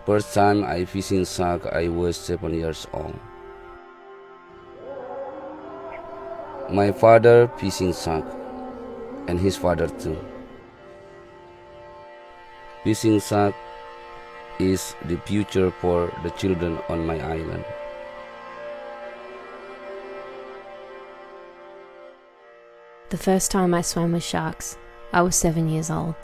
first time I fishing shark, I was 7 years old. My father fishing shark, and his father too. Fishing shark is the future for the children on my island. The first time I swam with sharks, I was 7 years old.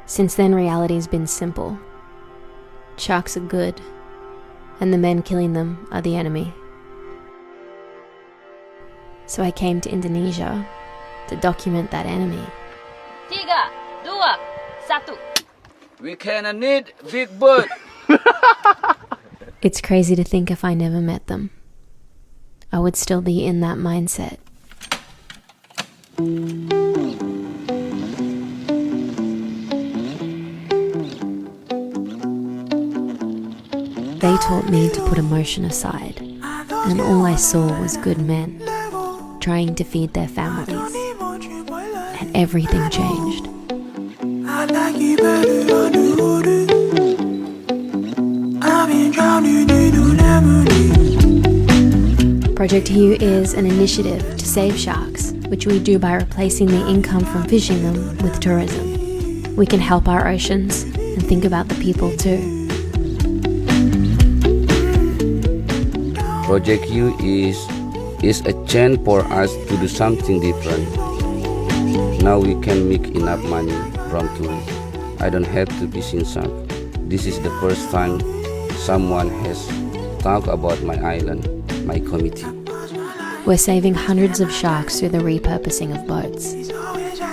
Since then, reality's been simple. Sharks are good, and the men killing them are the enemy. So I came to Indonesia to document that enemy. 3, 2, 1. We cannot need big bird. It's crazy to think if I never met them, I would still be in that mindset. They taught me to put emotion aside, and all I saw was good men trying to feed their families, and everything changed. Project Hue is an initiative to save sharks, which we do by replacing the income from fishing them with tourism. We can help our oceans and think about the people too. Project U is a chance for us to do something different. Now we can make enough money from tourism. I don't have to be in shark. This is the first time someone has talked about my island, my committee. We're saving hundreds of sharks through the repurposing of boats.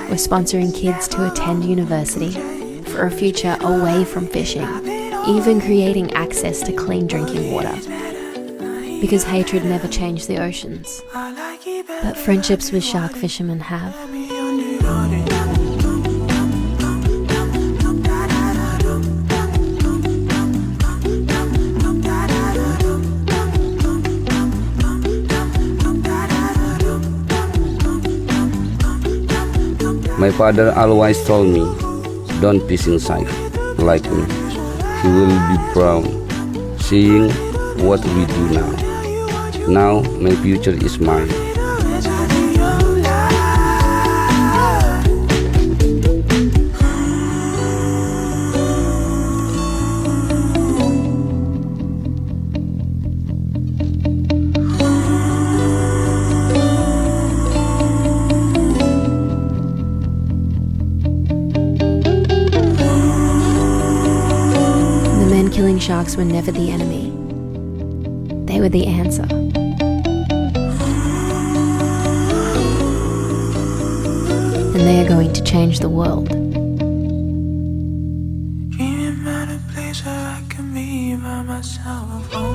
We're sponsoring kids to attend university for a future away from fishing, even creating access to clean drinking water. Because hatred never changed the oceans, but friendships with shark fishermen have. My father always told me, don't fish inside like me. He will be proud seeing what we do now. Now my future is mine. The men killing sharks were never the enemy. They were the answer. And they are going to change the world. Dreaming about a place where I can be by myself. Oh.